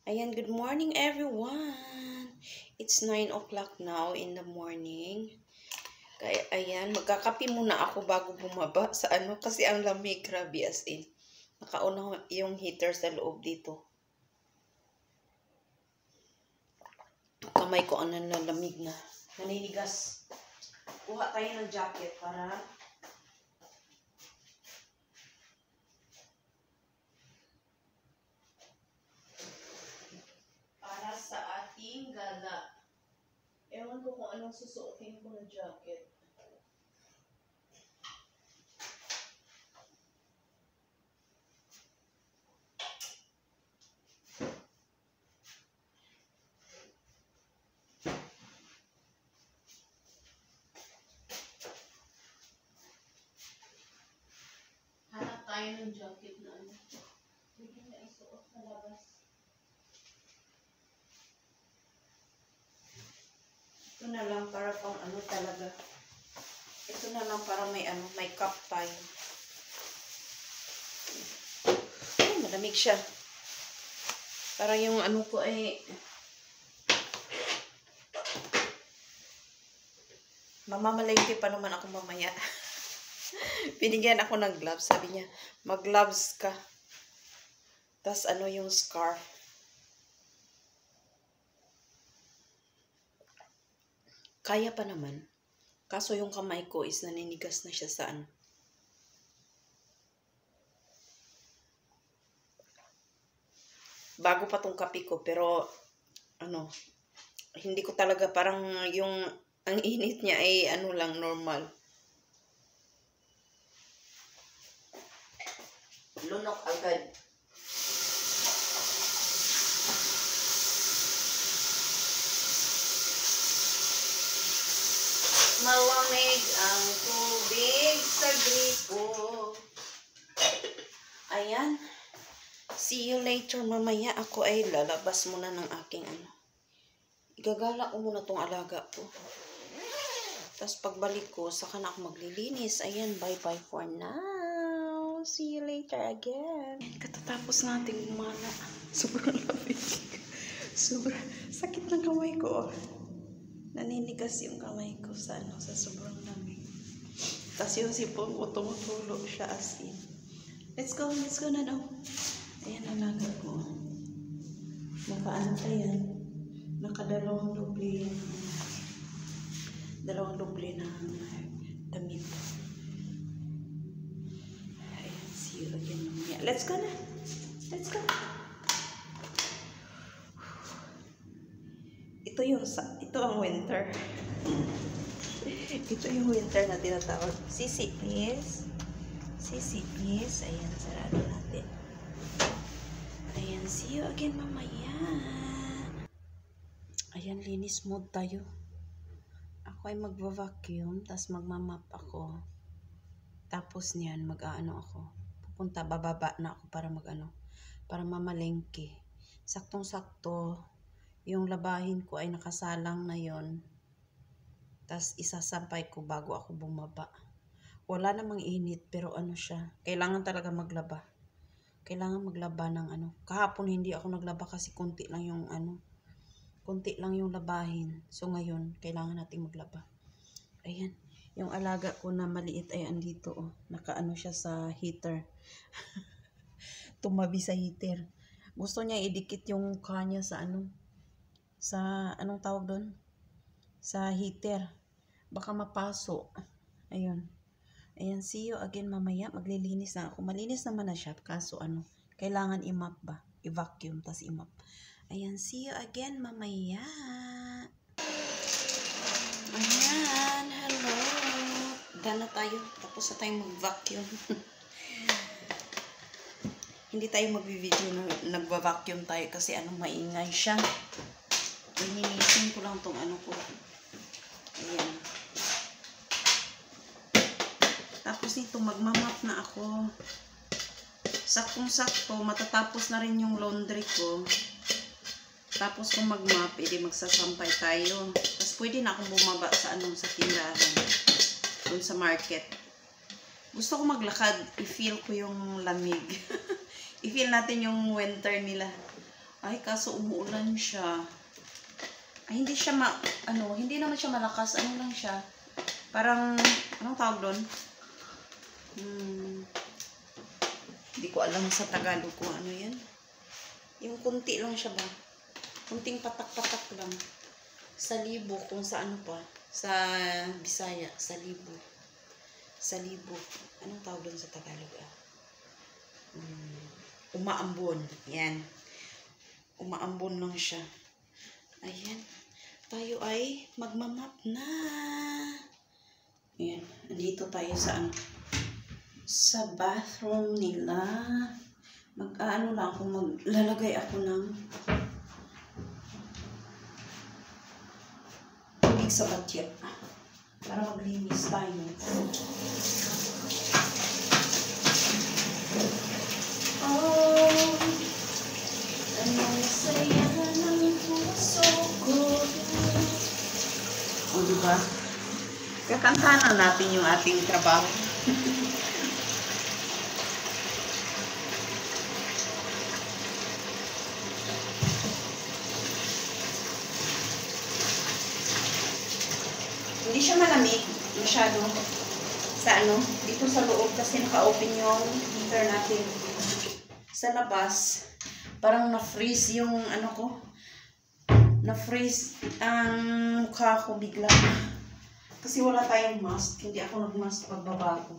Ayan, good morning everyone. It's 9 o'clock now in the morning. Kaya ayan, magkakape muna ako bago bumaba sa kasi ang lamig, grabe as in. Nakauna yung heater sa loob dito. Kamay ko ang nalalamig na. Naninigas. Kuha tayo ng jacket para sa ating gala. Ewan ko kung anong susuotin ko na jacket. Hanap tayo ng jacket na hindi na isuot sa labas. Ito na lang para pang talaga. Ito na lang para may cup tayo. Oh, malamig siya. Para yung ko ay mamamalengke pa naman ako mamaya. Binigyan ako ng gloves. Sabi niya, mag-gloves ka. Tas yung scarf. Kaya pa naman. Kaso yung kamay ko is naninigas na siya sa Bago pa tong kape ko, pero hindi ko talaga parang ang init niya ay lang, normal. Lunok agad. Malamig ang tubig sa gripo. Ayan. See you later mamaya. Ako ay lalabas muna ng aking Igagala ko muna tong alaga ko. Tapos pagbalik ko, saka na ako maglilinis. Ayan, bye-bye for now. See you later again. Katatapos natin gumala. Sobrang lamig. Sobrang sakit ng kamay ko. Naninigas yung kamay ko sa sobrang lamig. Tapos yung sipon ko tumutulo siya as in. Let's go na daw. Ayan, alaga ko. Pa yan. Nakadalawang doble. Dalawang doble na damit. Ayan, see you again mamaya. Let's go na. Let's go. Ito ang winter. Ito yung winter na tinatawag. Sisi, please. Sisi, please. Ayan, sarado natin. Ayan, see you again mamaya. Ayan, linis mode tayo. Ako ay magva-vacuum, tapos magmamap ako. Tapos niyan, ako. Bababa na ako para para mamalengke. Saktong-sakto, yung labahin ko ay nakasalang na yon. Tapos isasampay ko bago ako bumaba. Wala namang init, pero siya. Kailangan talaga maglaba. Kailangan maglaba ng Kahapon hindi ako naglaba kasi konti lang yung labahin. So ngayon, kailangan nating maglaba. Ayan. Yung alaga ko na maliit ay andito. Naka siya sa heater. Tumabi sa heater. Gusto niya idikit yung mukha niya sa sa anong tawag doon? Sa heater. Baka mapaso. Ayun. Ayan, see you again mamaya. Maglilinis na ako. Malinis naman na siya. Kaso kailangan i-mop ba? I-vacuum, tas i-mop. Ayan, see you again mamaya. Ayan, hello. Dana tayo. Tapos na tayong mag-vacuum. Hindi tayo mag-video na nagva-vacuum tayo kasi maingay siya. Ininisin ko lang tong ko. Ayan. Tapos nito, magmamap na ako. Saktong-sakto, matatapos na rin yung laundry ko. Tapos kung mag-map, edi magsasampay tayo. Tapos pwede na akong bumaba sa sa tindahan. Doon sa market. Gusto ko maglakad, i-feel ko yung lamig. I-feel natin yung winter nila. Ay, kaso umuulan siya. Ay, hindi siya hindi naman siya malakas. Ano lang siya? Parang, anong tawag doon? Hindi ko alam sa Tagalog kung ano yan. Yung kunti lang siya ba? Kunting patak-patak lang. Sa libo, kung sa ano pa. Sa Bisaya, sa libo. Sa libo. Anong tawag doon sa Tagalog? Umaambon. Yan. Umaambon lang siya. Ayan. Tayo ay magmamap na. Ayan. Dito tayo sa sa bathroom nila. Mag-ano lang ako, maglalagay ako ng tubig sa batya para maglinis tayo. O, diba? Kakantahan natin yung ating trabaho. Hindi siya malamig masyado sa dito sa loob kasi naka-open yung heater natin. Sa labas, parang na-freeze yung na-freeze ang mukha ko bigla. Kasi wala tayong mask. Hindi ako nag-mask pagbaba ko.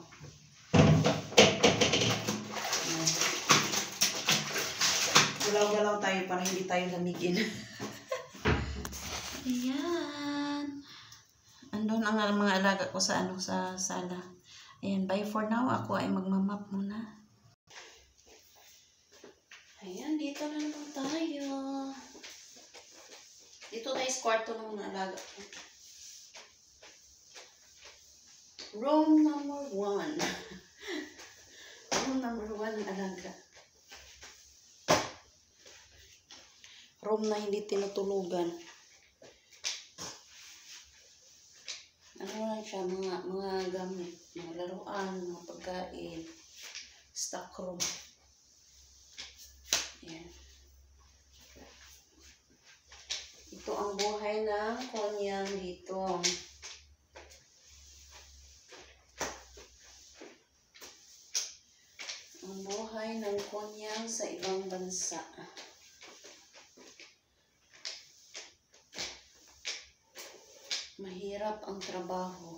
Galaw-galaw tayo para hindi tayo lamigin. Ayan. Andun ang mga alaga ko sa sa sala. Ayan, bye for now. Ako ay magmamap muna. Ayan, dito na naman tayo. Dito tayo sa kwarto ng mga alaga ko. Room number 1. Room number 1 ng alaga. Room na hindi tinutulugan. Ano lang siya, mga gamit, mga laruan, mga pagkain, stock room. Ayan. Ito ang buhay ng konyang dito. Ang buhay ng konyang sa ibang bansa. Mahirap ang trabaho,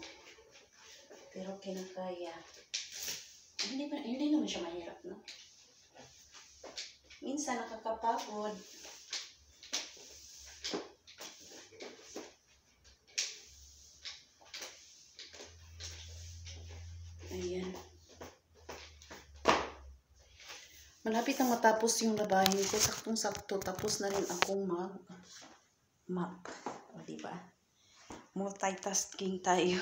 pero kinakaya. Hindi naman siya mahirap, no? Minsan nakakapagod. Ayan. Malapit na matapos yung labahin ko. Saktong-sakto. Tapos na rin akong mag-map. O, diba? Multitasking tayo.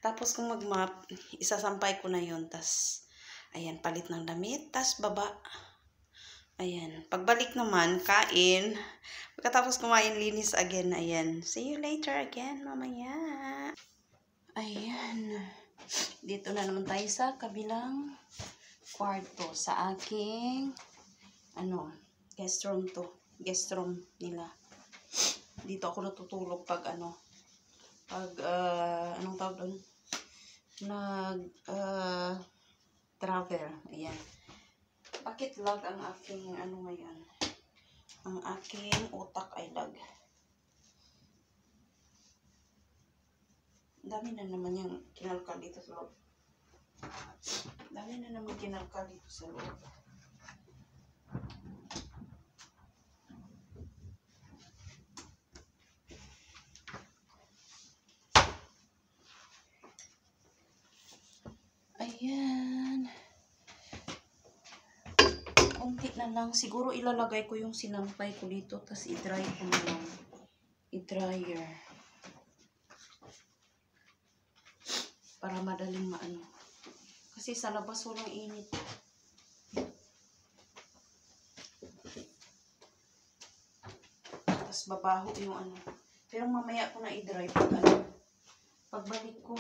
Tapos kung mag-map, isasampay ko na yun. Tas, ayan, palit ng damit. Tas, baba. Ayan. Pagbalik naman, kain. Pagkatapos kumain, linis again. Ayan. See you later again, mamaya. Ayan. Dito na naman tayo sa kabilang kwarto. Sa aking, guest room to. Guest room nila. Dito ako natutulog pag anong tawag doon? Travel. Ayan. Bakit lag ang aking ngayon? Ang aking utak ay lag. Dami na naman yung kinalkal dito sa loob. Dami na naman kinalkal dito sa loob. Ayan. Kunti na lang. Siguro ilalagay ko yung sinampay ko dito. Tapos i-dry ko na lang. I-dryer. Para madaling Kasi sa labas walang init. Tapos babaho yung Pero mamaya ko na i-dry pag pagbalik ko.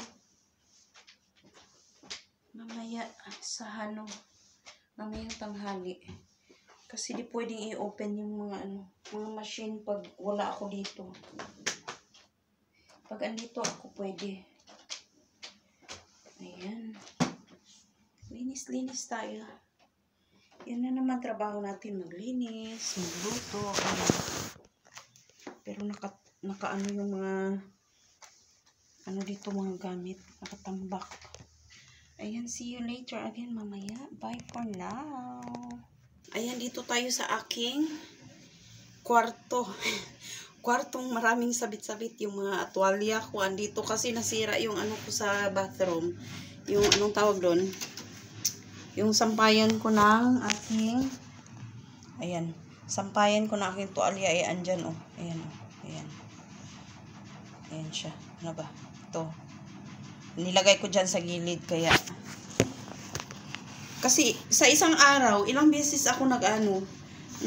Mamaya sa mamayang tanghali. Kasi di pwedeng i-open yung mga machine pag wala ako dito. Pag andito ako, pwede. Ayan. Linis-linis tayo. Yan na naman trabaho natin. Maglinis, magluto. Ayan. Pero naka yung mga dito mga gamit. Nakatambak. Ayan, see you later again mamaya. Bye for now. Ayan, dito tayo sa aking kwarto. Kwartong maraming sabit-sabit yung mga atwalya ko. Andito kasi nasira yung ko sa bathroom. Yung anong tawag doon? Yung sampayan ko ng aking, ayan, sampayan ko ng aking tuwalya ay andyan, oh. Ayan, oh. Ayan. Ayan siya. Ano ba? Ito. Nilagay ko dyan sa gilid, kaya. Kasi, sa isang araw, ilang beses ako ano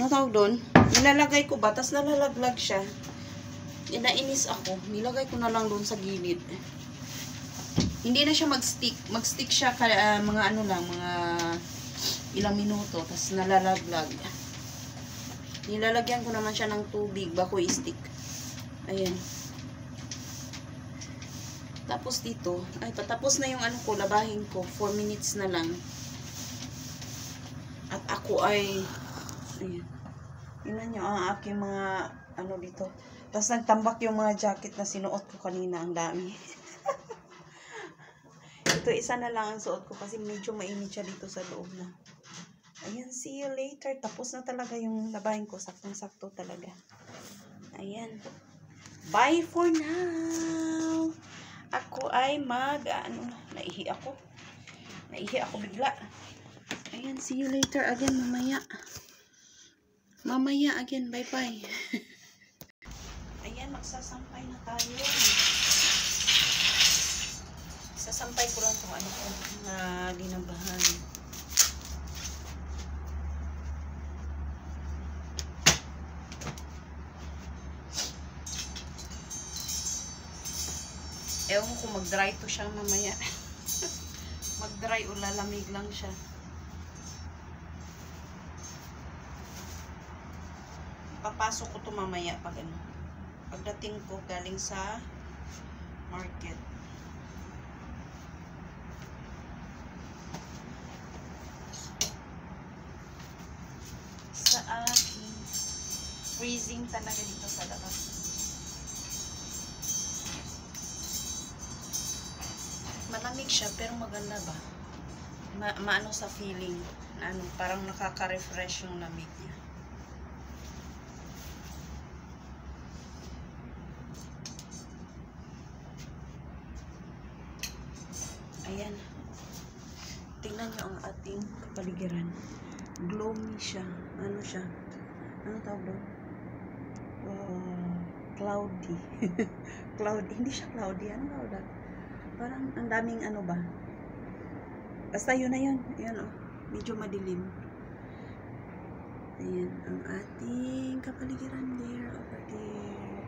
tawag doon? Nilalagay ko ba? Tas nalalaglag siya. Inainis ako. Nilagay ko na lang doon sa gilid. Hindi na siya mag-stick. Mag-stick siya mga mga ilang minuto. Tas nalalaglag. Nilalagyan ko naman siya ng tubig bago i-stick. Ayan. Tapos dito, ay patapos na yung ko, labahin ko. 4 minutes na lang. At ako ay, ayan. Tingnan nyo ang aking mga, dito. Tapos nagtambak yung mga jacket na sinuot ko kanina. Ang dami. Ito, isa na lang ang suot ko kasi medyo mainit siya dito sa loob na. Ayan, see you later. Tapos na talaga yung labahin ko. Saktong-sakto talaga. Ayan. Bye for now. Ako ay naihi ako. Naihi ako bigla. Ayan, see you later again mamaya. Mamaya again, bye-bye. Ayan, magsasampay na tayo. Sasampay ko lang itong linabahan. Ewan ko mag-dry to siya mamaya. Mag-dry o lalamig lang siya. Papasok ko to mamaya pag pagdating ko galing sa market. Sa aking freezing talaga dito sa labas. Malamig siya pero maganda ba? Maano sa feeling na parang nakaka-refresh yung lamig niya. Ayan. Tingnan nyo ang ating kapaligiran. Gloomy siya. Ano siya? Ano tawag doon? Cloudy. Cloudy. Hindi siya cloudy. Ano tawag doon? Parang ang daming ba? Basta yun na yun. Ayan oh. Medyo madilim. Ayan. Ang ating kapaligiran there. Over there.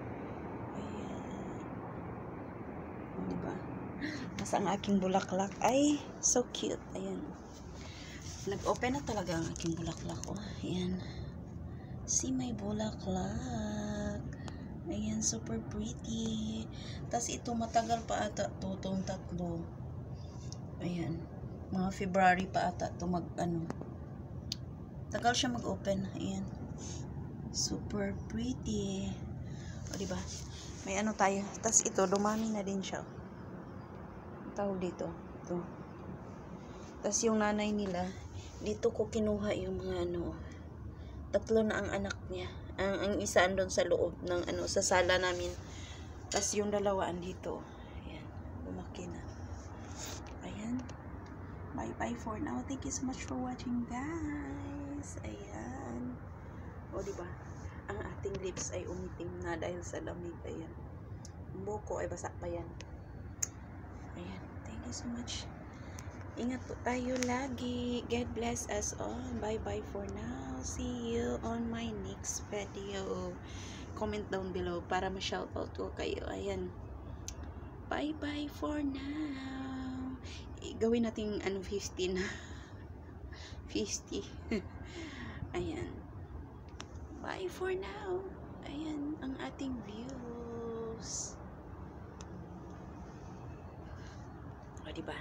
Ayan. O, diba? Mas ang aking bulaklak ay so cute. Ayan. Nag-open na talaga ang aking bulaklak. Oh. Ayan. See my bulaklak. Ayan, super pretty. Tapos ito matagal pa ata itong tatlo. Ayan. Mga February pa ata ito tagal siya mag-open. Ayan. Super pretty. O, diba? May tayo. Tapos ito, dumami na din siya. Tawag dito. Ito. Tapos yung nanay nila, dito ko kinuha yung mga tatlo na ang anak niya. Ang isa andun sa loob ng sa sala namin. Tapos yung dalawa andito. Ayan. Lumaki na. Ayan. Bye-bye for now. Thank you so much for watching, guys. Ayan. O, diba? Ang ating lips ay umitim na dahil sa lamig. Ayan. Ang buko ay basa pa yan. Ayan. Thank you so much. Ingat po tayo lagi. God bless us all. Bye-bye for now. See you on my next video. Comment down below para ma-shoutout ko kayo. Ayan. Bye-bye for now. Gawin natin 50 na. 50. Ayan. Bye for now. Ayan ang ating views. O, diba?